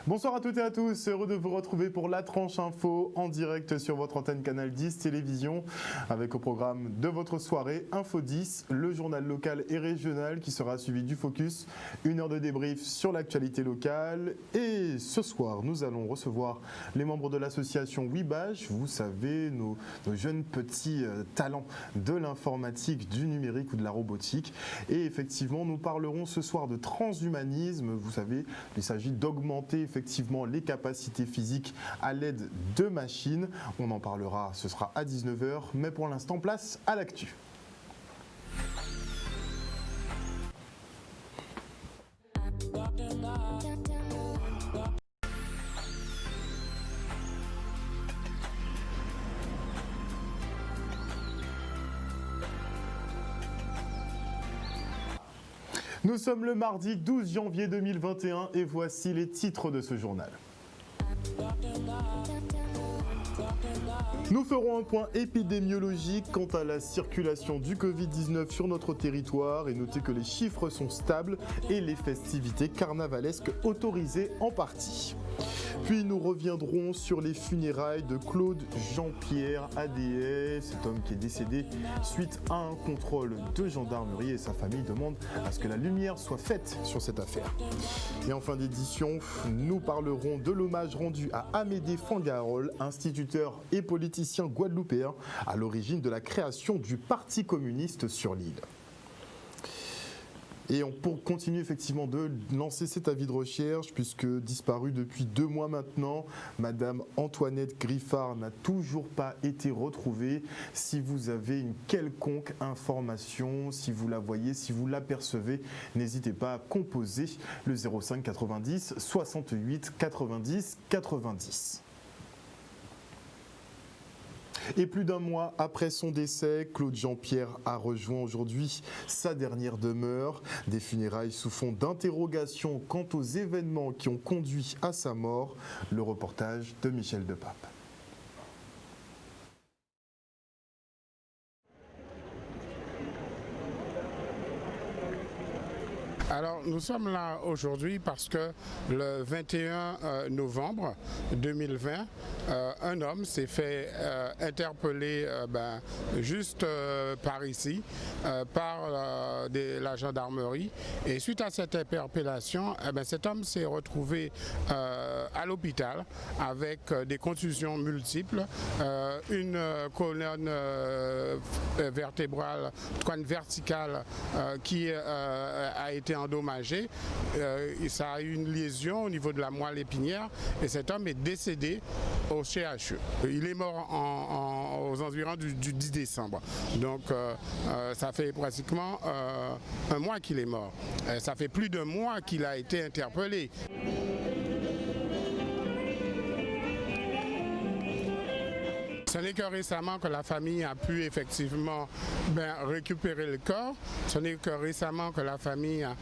Bonsoir à toutes et à tous, heureux de vous retrouver pour la tranche info en direct sur votre antenne Canal 10 Télévision avec au programme de votre soirée Info 10, le journal local et régional qui sera suivi du focus, une heure de débrief sur l'actualité locale et ce soir nous allons recevoir les membres de l'association Wibash, vous savez nos jeunes petits talents de l'informatique, du numérique ou de la robotique et effectivement nous parlerons ce soir de transhumanisme, vous savez il s'agit d'augmenter effectivement les capacités physiques à l'aide de machines. On en parlera, ce sera à 19h, mais pour l'instant, place à l'actu. Nous sommes le mardi 12 janvier 2021 et voici les titres de ce journal. Nous ferons un point épidémiologique quant à la circulation du Covid-19 sur notre territoire et notez que les chiffres sont stables et les festivités carnavalesques autorisées en partie. Puis nous reviendrons sur les funérailles de Claude Jean-Pierre ADS, cet homme qui est décédé suite à un contrôle de gendarmerie et sa famille demande à ce que la lumière soit faite sur cette affaire. Et en fin d'édition, nous parlerons de l'hommage rendu à Amédée Fangarol, instituteur et politicien guadeloupéen à l'origine de la création du Parti communiste sur l'île. Et pour continuer effectivement de lancer cet avis de recherche, puisque disparue depuis 2 mois maintenant, Madame Antoinette Griffard n'a toujours pas été retrouvée. Si vous avez une quelconque information, si vous la voyez, si vous l'apercevez, n'hésitez pas à composer le 05 90 68 90 90. Et plus d'un mois après son décès, Claude Jean-Pierre a rejoint aujourd'hui sa dernière demeure. Des funérailles sous fond d'interrogation quant aux événements qui ont conduit à sa mort. Le reportage de Michel Depape. Alors nous sommes là aujourd'hui parce que le 21 novembre 2020, un homme s'est fait interpeller juste par ici par la gendarmerie et suite à cette interpellation, cet homme s'est retrouvé à l'hôpital avec des contusions multiples, une colonne vertébrale, une verticale qui a été endommagé, ça a eu une lésion au niveau de la moelle épinière et cet homme est décédé au CHU. Il est mort aux environs du 10 décembre. Donc ça fait pratiquement un mois qu'il est mort. Ça fait plus d'1 mois qu'il a été interpellé. Ce n'est que récemment que la famille a pu effectivement récupérer le corps. Ce n'est que récemment que la famille a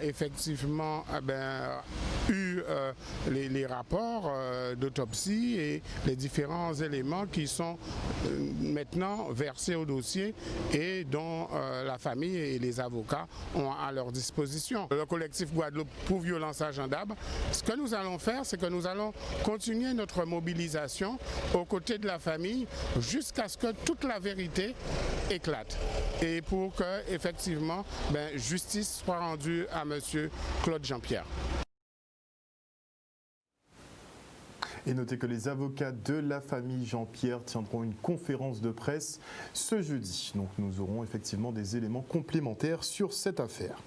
effectivement eu les rapports d'autopsie et les différents éléments qui sont maintenant versés au dossier et dont la famille et les avocats ont à leur disposition. Le collectif Guadeloupe pour violence agendable, ce que nous allons faire, c'est que nous allons continuer notre mobilisation aux côtés de la famille jusqu'à ce que toute la vérité éclate et pour que effectivement justice soit rendue à monsieur Claude Jean-Pierre. Et notez que les avocats de la famille Jean-Pierre tiendront une conférence de presse ce jeudi. Donc nous aurons effectivement des éléments complémentaires sur cette affaire.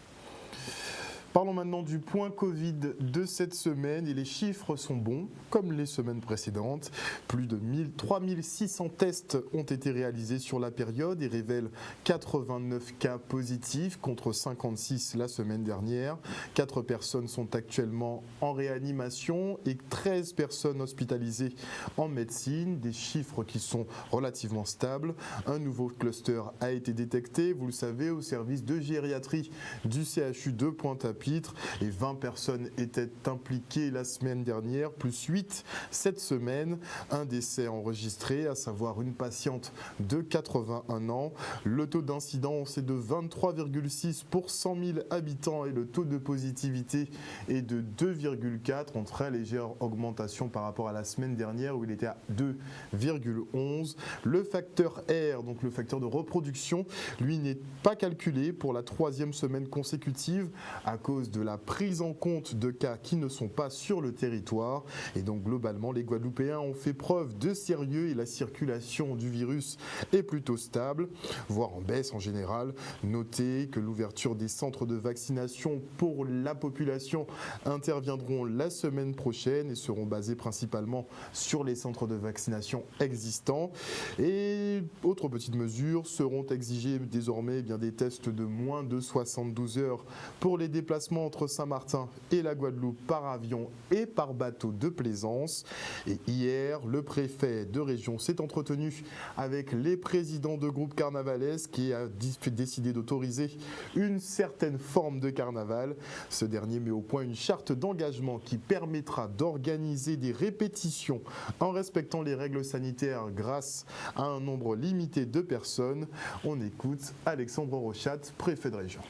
Parlons maintenant du point Covid de cette semaine et les chiffres sont bons comme les semaines précédentes. Plus de 3600 tests ont été réalisés sur la période et révèlent 89 cas positifs contre 56 la semaine dernière. 4 personnes sont actuellement en réanimation et 13 personnes hospitalisées en médecine. Des chiffres qui sont relativement stables. Un nouveau cluster a été détecté, vous le savez, au service de gériatrie du CHU de Pointe-à-Pitre. chapitre et 20 personnes étaient impliquées la semaine dernière, plus 8 cette semaine. Un décès enregistré, à savoir une patiente de 81 ans. Le taux d'incidence est de 23,6 pour 100 000 habitants et le taux de positivité est de 2,4, en très légère augmentation par rapport à la semaine dernière où il était à 2,11. Le facteur R, donc le facteur de reproduction, lui n'est pas calculé pour la 3e semaine consécutive à cause de la prise en compte de cas qui ne sont pas sur le territoire. Et donc globalement, les Guadeloupéens ont fait preuve de sérieux et la circulation du virus est plutôt stable, voire en baisse en général. Notez que l'ouverture des centres de vaccination pour la population interviendront la semaine prochaine et seront basés principalement sur les centres de vaccination existants. Et autres petites mesures, seront exigés désormais des tests de moins de 72 heures pour les déplacements entre Saint-Martin et la Guadeloupe par avion et par bateau de plaisance. Et hier, le préfet de région s'est entretenu avec les présidents de groupes carnavalesques et a décidé d'autoriser une certaine forme de carnaval. Ce dernier met au point une charte d'engagement qui permettra d'organiser des répétitions en respectant les règles sanitaires grâce à un nombre limité de personnes. On écoute Alexandre Rochat, préfet de région.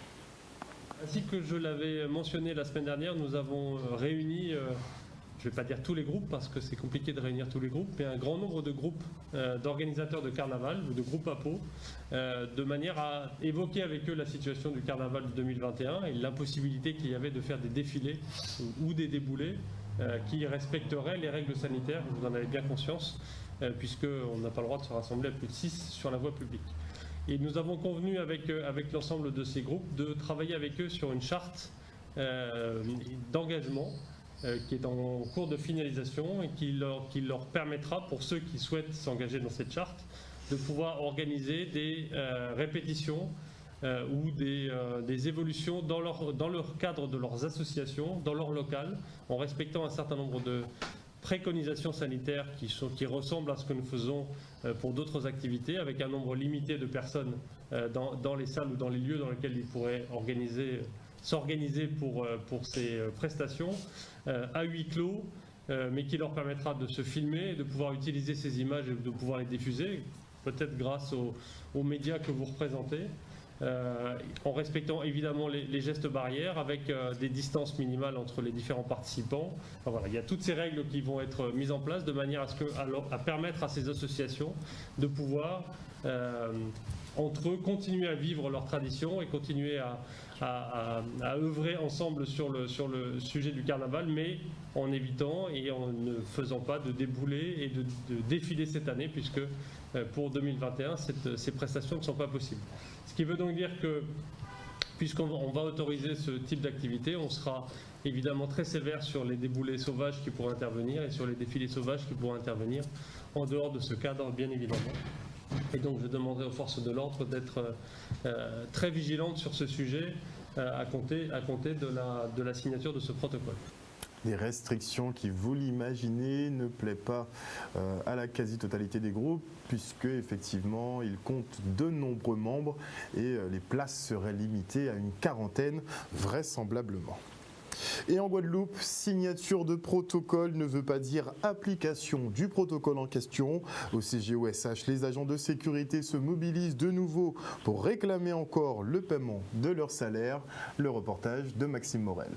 Ainsi que je l'avais mentionné la semaine dernière, nous avons réuni, je ne vais pas dire tous les groupes parce que c'est compliqué de réunir tous les groupes, mais un grand nombre de groupes d'organisateurs de carnaval ou de groupes à peau, de manière à évoquer avec eux la situation du carnaval de 2021 et l'impossibilité qu'il y avait de faire des défilés ou des déboulés qui respecteraient les règles sanitaires, vous en avez bien conscience, puisqu'on n'a pas le droit de se rassembler à plus de 6 sur la voie publique. Et nous avons convenu avec l'ensemble de ces groupes de travailler avec eux sur une charte d'engagement qui est en cours de finalisation et qui leur permettra, pour ceux qui souhaitent s'engager dans cette charte, de pouvoir organiser des répétitions ou des évolutions dans leur cadre de leurs associations, dans leur local, en respectant un certain nombre de préconisations sanitaires qui ressemblent à ce que nous faisons pour d'autres activités, avec un nombre limité de personnes dans les salles ou dans les lieux dans lesquels ils pourraient s'organiser pour ces prestations, à huis clos, mais qui leur permettra de se filmer, de pouvoir utiliser ces images et de pouvoir les diffuser, peut-être grâce aux médias que vous représentez, en respectant évidemment les gestes barrières, avec des distances minimales entre les différents participants. Enfin, voilà, il y a toutes ces règles qui vont être mises en place de manière à permettre à ces associations de pouvoir, entre eux, continuer à vivre leur tradition et continuer à œuvrer ensemble sur le sujet du carnaval, mais en évitant et en ne faisant pas de déboulés et de défilés cette année, puisque pour 2021, ces prestations ne sont pas possibles. Ce qui veut donc dire que, puisqu'on va autoriser ce type d'activité, on sera évidemment très sévère sur les déboulés sauvages qui pourraient intervenir et sur les défilés sauvages qui pourraient intervenir en dehors de ce cadre, bien évidemment. Et donc je demanderai aux forces de l'ordre d'être très vigilantes sur ce sujet à compter de la signature de ce protocole. Des restrictions qui, vous l'imaginez, ne plaît pas à la quasi-totalité des groupes, puisque effectivement ils comptent de nombreux membres et les places seraient limitées à une quarantaine vraisemblablement. Et en Guadeloupe, signature de protocole ne veut pas dire application du protocole en question. Au CGOSH, les agents de sécurité se mobilisent de nouveau pour réclamer encore le paiement de leur salaire. Le reportage de Maxime Morel.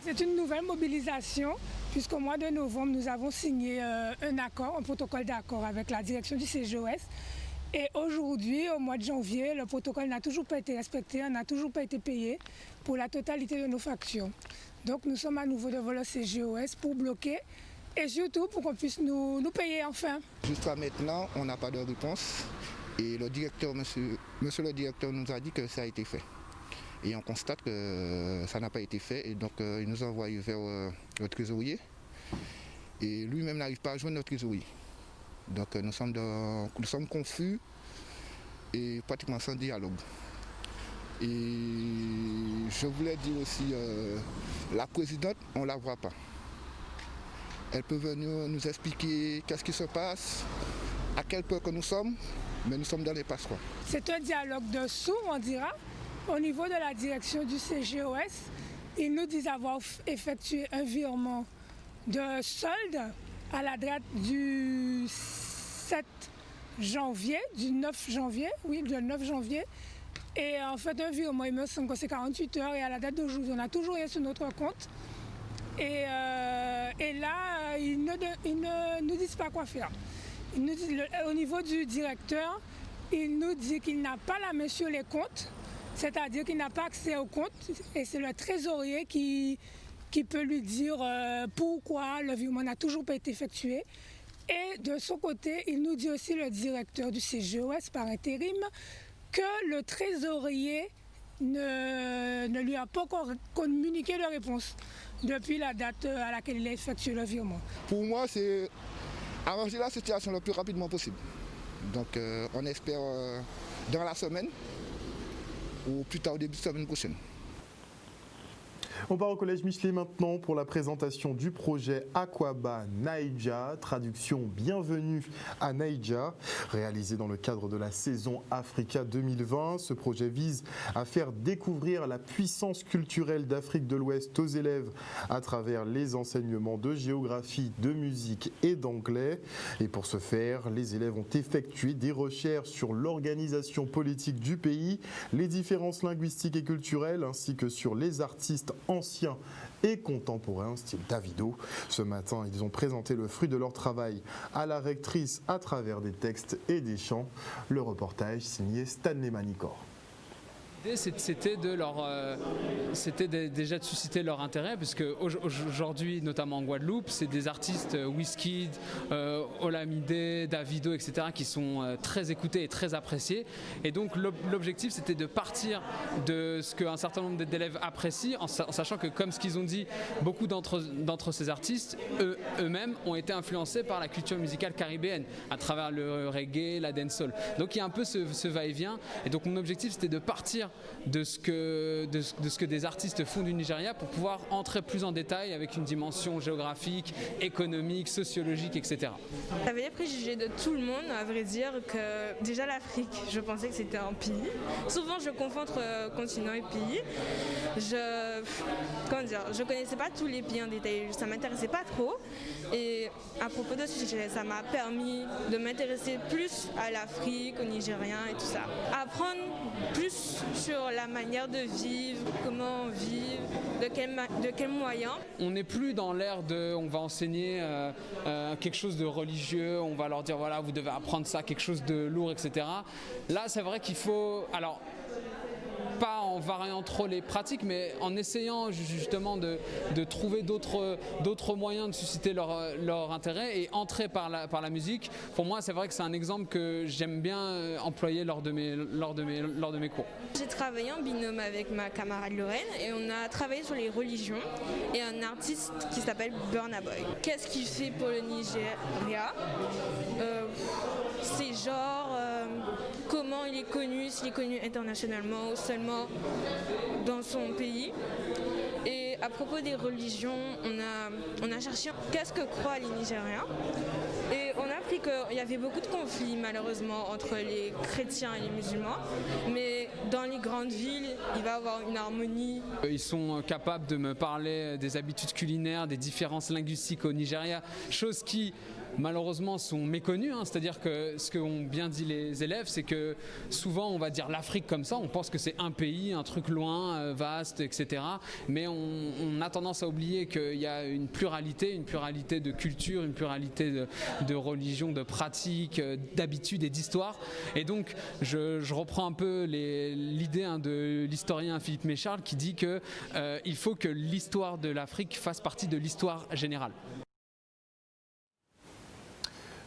C'est une nouvelle mobilisation, puisqu'au mois de novembre, nous avons signé un protocole d'accord avec la direction du CGOS. Et aujourd'hui, au mois de janvier, le protocole n'a toujours pas été respecté, on n'a toujours pas été payé pour la totalité de nos factures. Donc nous sommes à nouveau devant le CGOS pour bloquer et surtout pour qu'on puisse nous payer enfin. Jusqu'à maintenant, on n'a pas de réponse et le directeur, monsieur le directeur nous a dit que ça a été fait. Et on constate que ça n'a pas été fait et donc il nous a envoyé vers le trésorier et lui-même n'arrive pas à joindre notre trésorier. Donc nous sommes confus et pratiquement sans dialogue. Et je voulais dire aussi, la présidente, on ne la voit pas. Elle peut venir nous expliquer qu'est-ce qui se passe, à quel point que nous sommes, mais nous sommes dans les passeroires. C'est un dialogue de sourds, on dira, au niveau de la direction du CGOS. ils nous disent avoir effectué un virement de solde à la date du 7 janvier, du 9 janvier, oui, le 9 janvier. Et en fait, un virement, il me semble que c'est 48 heures et à la date d'aujourd'hui, on n'a toujours rien sur notre compte. Et là, ils ne nous disent pas quoi faire. Ils nous disent, au niveau du directeur, il nous dit qu'il n'a pas la main sur les comptes, c'est-à-dire qu'il n'a pas accès aux comptes. Et c'est le trésorier qui peut lui dire pourquoi le virement n'a toujours pas été effectué. Et de son côté, il nous dit aussi, le directeur du CGOS par intérim, que le trésorier ne lui a pas encore communiqué de réponse depuis la date à laquelle il a effectué le virement. Pour moi, c'est arranger la situation le plus rapidement possible. Donc on espère dans la semaine ou plus tard au début de semaine prochaine. On part au collège Michelet maintenant pour la présentation du projet Akwaba Naija, traduction Bienvenue à Naija, réalisé dans le cadre de la saison Africa 2020. Ce projet vise à faire découvrir la puissance culturelle d'Afrique de l'Ouest aux élèves à travers les enseignements de géographie, de musique et d'anglais. Et pour ce faire, les élèves ont effectué des recherches sur l'organisation politique du pays, les différences linguistiques et culturelles, ainsi que sur les artistes anciens et contemporains, style Davido. Ce matin, ils ont présenté le fruit de leur travail à la rectrice à travers des textes et des chants. Le reportage signé Stanley Manicor. L'idée, c'était déjà de susciter leur intérêt, puisque aujourd'hui, notamment en Guadeloupe, c'est des artistes Wizkid, Olamide, Davido, etc., qui sont très écoutés et très appréciés. Et donc l'objectif, c'était de partir de ce qu'un certain nombre d'élèves apprécient, en sachant que, comme ce qu'ils ont dit, beaucoup d'entre ces artistes, eux-mêmes, ont été influencés par la culture musicale caribéenne, à travers le reggae, la dancehall. Donc il y a un peu ce va-et-vient. Et donc mon objectif, c'était de partir de ce que des artistes font du Nigeria pour pouvoir entrer plus en détail avec une dimension géographique, économique, sociologique, etc. J'avais les préjugés de tout le monde, à vrai dire, que déjà l'Afrique, je pensais que c'était un pays. Souvent je confonds entre continent et pays. Je connaissais pas tous les pays en détail, ça m'intéressait pas trop. Et à propos de ce sujet, ça m'a permis de m'intéresser plus à l'Afrique, aux Nigériens et tout ça. Apprendre plus sur la manière de vivre, comment vivre, de quels moyens. On n'est plus dans l'ère de on va enseigner quelque chose de religieux, on va leur dire voilà, vous devez apprendre ça, quelque chose de lourd, etc. Là, c'est vrai qu'il faut... Alors, pas en variant trop les pratiques, mais en essayant justement de trouver d'autres moyens de susciter leur intérêt et entrer par la musique. Pour moi, c'est vrai que c'est un exemple que j'aime bien employer lors de mes cours. J'ai travaillé en binôme avec ma camarade Lorraine et on a travaillé sur les religions et un artiste qui s'appelle Burna Boy. Qu'est-ce qu'il fait pour le Nigeria? C'est genre comment il est connu, s'il est connu internationalement ou seulement dans son pays. Et à propos des religions, on a cherché qu'est-ce que croient les Nigériens. Et on a appris qu'il y avait beaucoup de conflits malheureusement entre les chrétiens et les musulmans. Mais dans les grandes villes, il va y avoir une harmonie. Ils sont capables de me parler des habitudes culinaires, des différences linguistiques au Nigeria, chose qui malheureusement sont méconnus, c'est-à-dire que ce qu'ont bien dit les élèves, c'est que souvent on va dire l'Afrique comme ça, on pense que c'est un pays, un truc loin, vaste, etc. Mais on a tendance à oublier qu'il y a une pluralité de culture, une pluralité de religions, de pratiques, d'habitudes et d'histoires. Et donc je reprends un peu l'idée de l'historien Philippe Mécharles qui dit qu'il faut que l'histoire de l'Afrique fasse partie de l'histoire générale.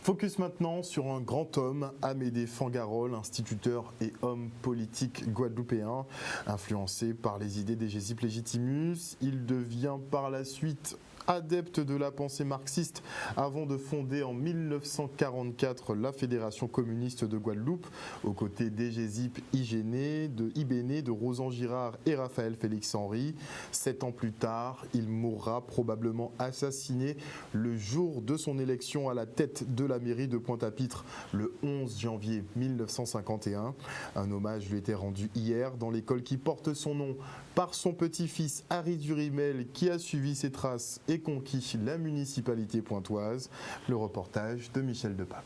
Focus maintenant sur un grand homme, Amédée Fangarol, instituteur et homme politique guadeloupéen. Influencé par les idées d'Hégésippe Légitimus, il devient par la suite adepte de la pensée marxiste avant de fonder en 1944 la Fédération communiste de Guadeloupe, aux côtés d'Égésip Ibéné, de Rosan Girard et Raphaël Félix Henry. 7 ans plus tard, il mourra probablement assassiné le jour de son élection à la tête de la mairie de Pointe-à-Pitre le 11 janvier 1951. Un hommage lui était rendu hier dans l'école qui porte son nom par son petit-fils Harry Durimel, qui a suivi ses traces et conquis la municipalité pointoise. Le reportage de Michel Depape.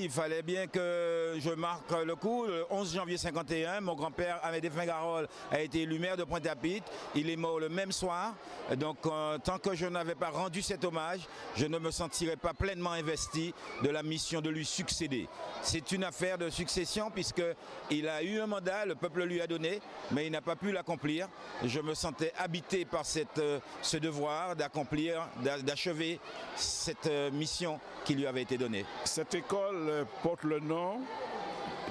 Il fallait bien que je marque le coup. Le 11 janvier 51, mon grand-père Amédée Fingarol a été élu maire de Pointe-à-Pitre. Il est mort le même soir. Donc tant que je n'avais pas rendu cet hommage, je ne me sentirais pas pleinement investi de la mission de lui succéder. C'est une affaire de succession puisqu'il a eu un mandat, le peuple lui a donné, mais il n'a pas pu l'accomplir. Je me sentais habité par ce devoir d'accomplir, d'achever cette mission qui lui avait été donnée. Cette école porte le nom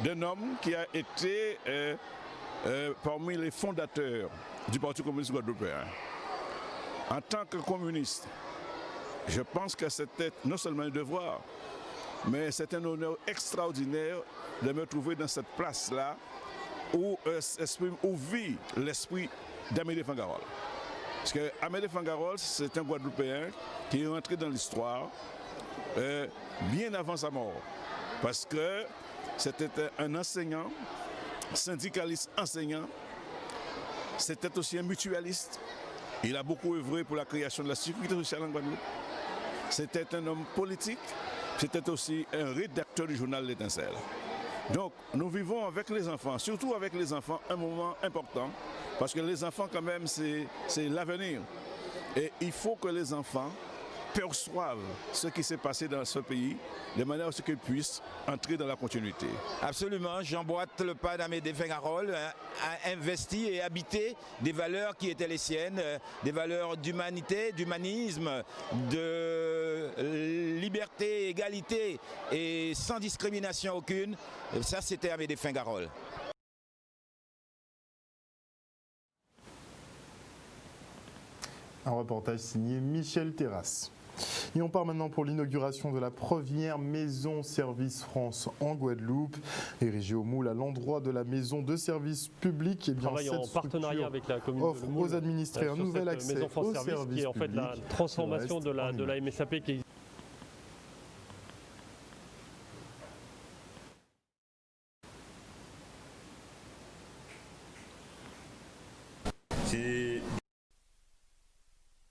d'un homme qui a été parmi les fondateurs du Parti communiste guadeloupéen. En tant que communiste, je pense que c'était non seulement un devoir, mais c'est un honneur extraordinaire de me trouver dans cette place-là où vit l'esprit d'Amédée Fingarol. Parce que Amédée Fingarol, c'est un Guadeloupéen qui est rentré dans l'histoire bien avant sa mort. Parce que c'était un enseignant, syndicaliste enseignant, c'était aussi un mutualiste. Il a beaucoup œuvré pour la création de la sécurité sociale en Guadeloupe. C'était un homme politique, c'était aussi un rédacteur du journal L'Étincelle. Donc nous vivons avec les enfants, surtout avec les enfants, un moment important, parce que les enfants quand même c'est l'avenir. Et il faut que les enfants perçoivent ce qui s'est passé dans ce pays de manière à ce qu'ils puissent entrer dans la continuité. Absolument, j'emboîte le pas d'Amédée Fingarol, a investi et habité des valeurs qui étaient les siennes, des valeurs d'humanité, d'humanisme, de liberté, égalité et sans discrimination aucune. Ça, c'était Amédée Fingarol. Un reportage signé Michel Terrasse. Et on part maintenant pour l'inauguration de la première maison Service France en Guadeloupe, érigée au Moule à l'endroit de la maison de service public. Et bien, cette en partenariat avec la commune offre de Moule, aux administrés un nouvel accès maison France au Service, service qui est en fait la public. transformation de la MSAP qui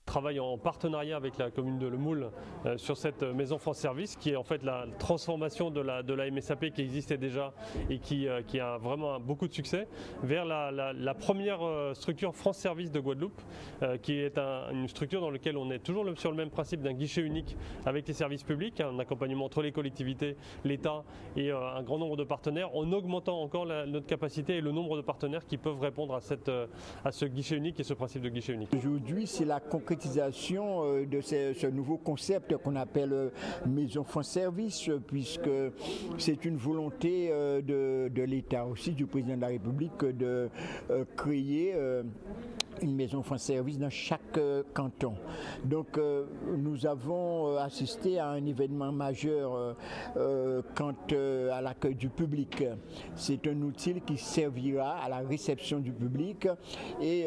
travaille en partenariat avec la commune de Le Moule sur cette maison France Service qui est en fait la transformation de la MSAP qui existait déjà et qui a vraiment beaucoup de succès vers la première structure France Service de Guadeloupe qui est une structure dans laquelle on est toujours sur le même principe d'un guichet unique avec les services publics, un accompagnement entre les collectivités, l'État et un grand nombre de partenaires en augmentant encore notre capacité et le nombre de partenaires qui peuvent répondre à ce guichet unique et ce principe de guichet unique. Aujourd'hui, c'est la concrétisation de ce nouveau concept qu'on appelle Maison France Service, puisque c'est une volonté de l'État aussi, du président de la République, de créer une maison France Service dans chaque canton. Donc nous avons assisté à un événement majeur quant à l'accueil du public. C'est un outil qui servira à la réception du public et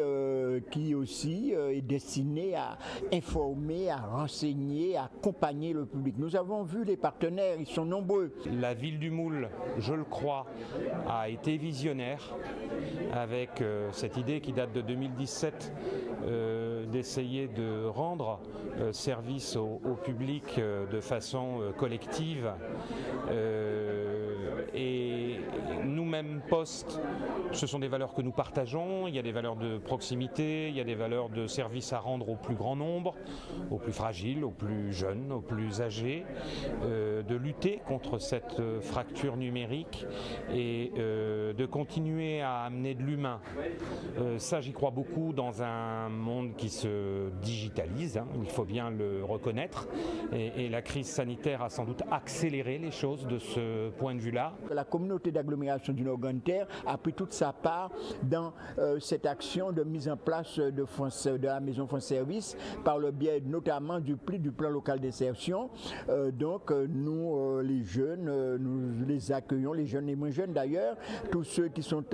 qui aussi est destiné à informer, à renseigner, à accompagner le public. Nous avons vu les partenaires, ils sont nombreux. La ville du Moule, je le crois, a été visionnaire avec cette idée qui date de 2017 d'essayer de rendre service au public de façon collective et nous-mêmes même poste, ce sont des valeurs que nous partageons. Il y a des valeurs de proximité, il y a des valeurs de service à rendre au plus grand nombre, aux plus fragiles, aux plus jeunes, aux plus âgés, de lutter contre cette fracture numérique et de continuer à amener de l'humain. Ça, j'y crois beaucoup dans un monde qui se digitalise, hein, il faut bien le reconnaître, et la crise sanitaire a sans doute accéléré les choses de ce point de vue-là. La communauté d'agglomération du Nord-Grande-Terre a pris toute sa part dans cette action de mise en place de la maison France Service par le biais notamment du plan local d'insertion. Donc nous, les jeunes, nous les accueillons, les jeunes et moins jeunes d'ailleurs, tous ceux qui sont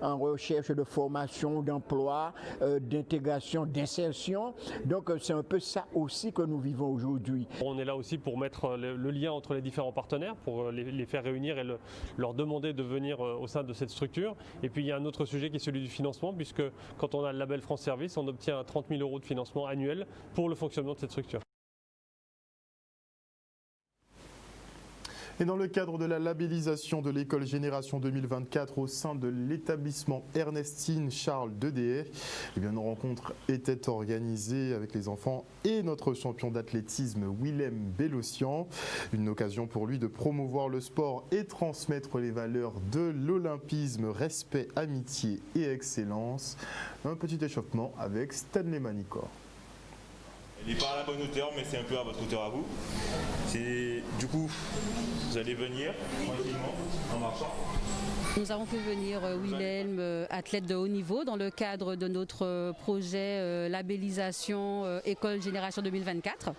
en recherche de formation, d'emploi, d'intégration, d'insertion. Donc c'est un peu ça aussi que nous vivons aujourd'hui. On est là aussi pour mettre le lien entre les différents partenaires, pour les faire réunir et leur demander de venir au sein de cette structure. Et puis il y a un autre sujet qui est celui du financement, puisque quand on a le label France Service, on obtient 30 000 € de financement annuel pour le fonctionnement de cette structure. Et dans le cadre de la labellisation de l'école Génération 2024 au sein de l'établissement Ernestine Charles Dedehay, une rencontre était organisée avec les enfants et notre champion d'athlétisme Willem Bellossian. Une occasion pour lui de promouvoir le sport et transmettre les valeurs de l'olympisme, respect, amitié et excellence. Un petit échauffement avec Stanley Manicor. Il n'est pas à la bonne hauteur, mais c'est un peu à votre hauteur à vous. Du coup, vous allez venir tranquillement en marchant. Nous avons fait venir Willem, athlète de haut niveau, dans le cadre de notre projet labellisation École Génération 2024.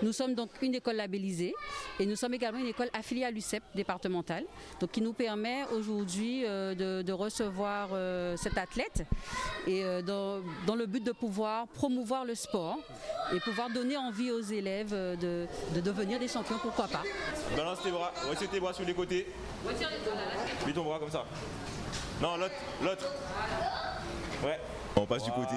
Nous sommes donc une école labellisée et nous sommes également une école affiliée à l'UCEP départementale, donc qui nous permet aujourd'hui de recevoir cet athlète et dans le but de pouvoir promouvoir le sport et pouvoir donner envie aux élèves de devenir des champions, pourquoi pas. Balance tes bras, retire tes bras sur les côtés. Retire les deux là. Mets ton bras comme ça. Non, l'autre. Ouais. On passe du côté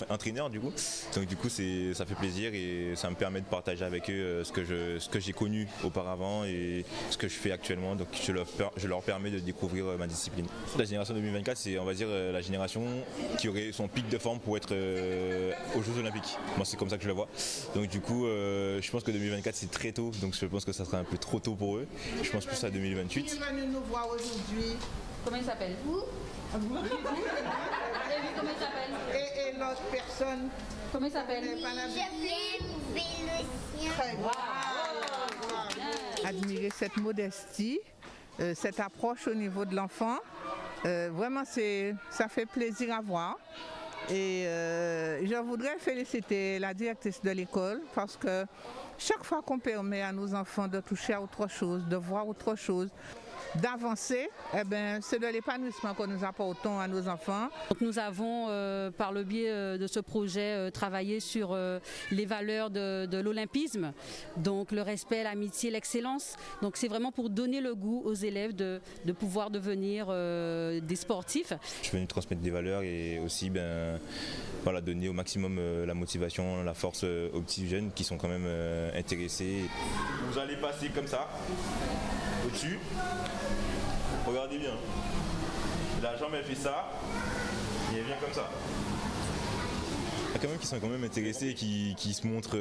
entraîneur du coup. Donc du coup ça fait plaisir et ça me permet de partager avec eux ce que j'ai connu auparavant et ce que je fais actuellement. Donc je leur permets de découvrir ma discipline. La génération 2024, c'est on va dire la génération qui aurait son pic de forme pour être aux Jeux Olympiques. Moi c'est comme ça que je le vois. Donc du coup je pense que 2024 c'est très tôt, donc je pense que ça sera un peu trop tôt pour eux. Je pense plus à 2028. Qui est venu nous voir aujourd'hui? Comment il s'appelle? Comment il s'appelle? Et l'autre personne? Comment il s'appelle? Admirer cette modestie, cette approche au niveau de l'enfant, vraiment ça fait plaisir à voir. Et je voudrais féliciter la directrice de l'école parce que chaque fois qu'on permet à nos enfants de toucher à autre chose, de voir autre chose, d'avancer, c'est de l'épanouissement que nous apportons à nos enfants. Donc nous avons, par le biais de ce projet, travaillé sur les valeurs de l'olympisme, donc le respect, l'amitié, l'excellence. Donc c'est vraiment pour donner le goût aux élèves de pouvoir devenir des sportifs. Je suis venu transmettre des valeurs et aussi donner au maximum la motivation, la force aux petits jeunes qui sont quand même intéressés. Vous allez passer comme ça, au-dessus. Regardez bien. La jambe elle fait ça et elle vient comme ça. Il y a quand même qui sont quand même intéressés et qui se montrent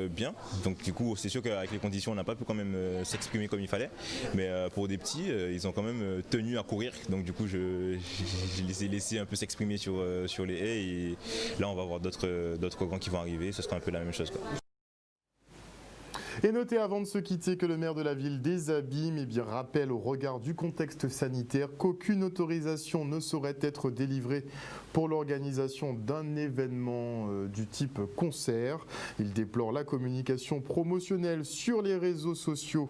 bien. Donc du coup c'est sûr qu'avec les conditions on n'a pas pu quand même s'exprimer comme il fallait. Mais pour des petits ils ont quand même tenu à courir. Donc du coup je les ai laissés un peu s'exprimer sur les haies et là on va voir d'autres grands qui vont arriver. Ce sera un peu la même chose quoi. Et notez avant de se quitter que le maire de la ville des Abîmes rappelle au regard du contexte sanitaire qu'aucune autorisation ne saurait être délivrée pour l'organisation d'un événement du type concert. Il déplore la communication promotionnelle sur les réseaux sociaux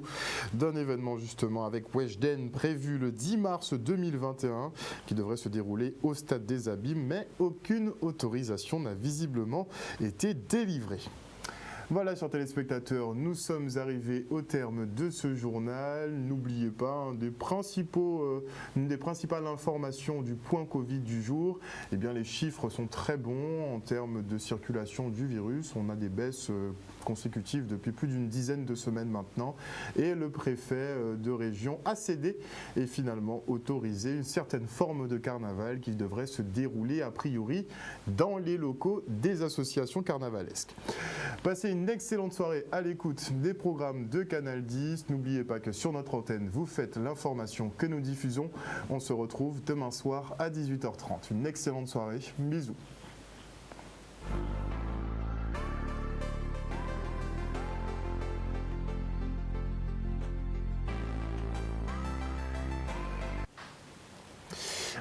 d'un événement justement avec Weshden prévu le 10 mars 2021 qui devrait se dérouler au stade des Abîmes, mais aucune autorisation n'a visiblement été délivrée. Voilà, chers téléspectateurs, nous sommes arrivés au terme de ce journal. N'oubliez pas, une des principales informations du point Covid du jour, les chiffres sont très bons en termes de circulation du virus. On a des baisses consécutive depuis plus d'une dizaine de semaines maintenant. Et le préfet de région a cédé et finalement autorisé une certaine forme de carnaval qui devrait se dérouler a priori dans les locaux des associations carnavalesques. Passez une excellente soirée à l'écoute des programmes de Canal 10. N'oubliez pas que sur notre antenne, vous faites l'information que nous diffusons. On se retrouve demain soir à 18h30. Une excellente soirée. Bisous.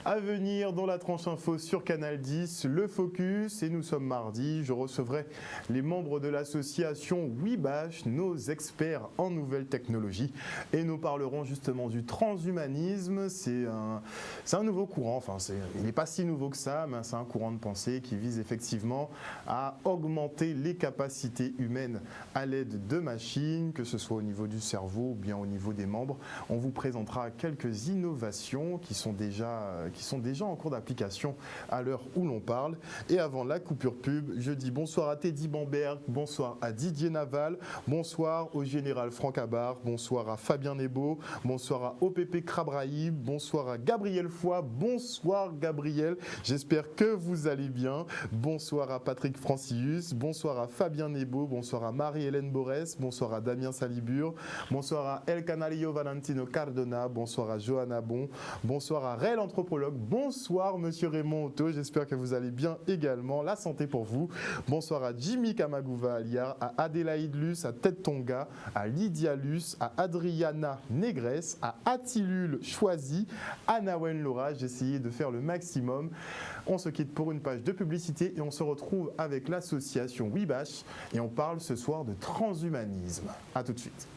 À venir dans la tranche info sur Canal 10, le focus, et nous sommes mardi, je recevrai les membres de l'association WeBash, nos experts en nouvelles technologies, et nous parlerons justement du transhumanisme. C'est un nouveau courant, enfin il n'est pas si nouveau que ça, mais c'est un courant de pensée qui vise effectivement à augmenter les capacités humaines à l'aide de machines, que ce soit au niveau du cerveau ou bien au niveau des membres. On vous présentera quelques innovations qui sont déjà en cours d'application à l'heure où l'on parle. Et avant la coupure pub, je dis bonsoir à Teddy Bamberg, bonsoir à Didier Naval, bonsoir au général Franck Abar, bonsoir à Fabien Nebo, bonsoir à OPP Krabraïb, bonsoir à Gabriel Foy, bonsoir Gabriel, j'espère que vous allez bien, bonsoir à Patrick Francius, bonsoir à Fabien Nebo, bonsoir à Marie-Hélène Borès, bonsoir à Damien Salibur, bonsoir à El Canario Valentino Cardona, bonsoir à Johanna Bon, bonsoir à Réel Anthropologue, bonsoir Monsieur Raymond Otto, j'espère que vous allez bien également, la santé pour vous. Bonsoir à Jimmy Kamagouva Aliar, à Adélaïde Luce, à Ted Tonga, à Lydia Luce, à Adriana Négresse, à Attilul Choisi, à Nawen Laura. J'ai essayé de faire le maximum. On se quitte pour une page de publicité et on se retrouve avec l'association WeBash et on parle ce soir de transhumanisme. A tout de suite.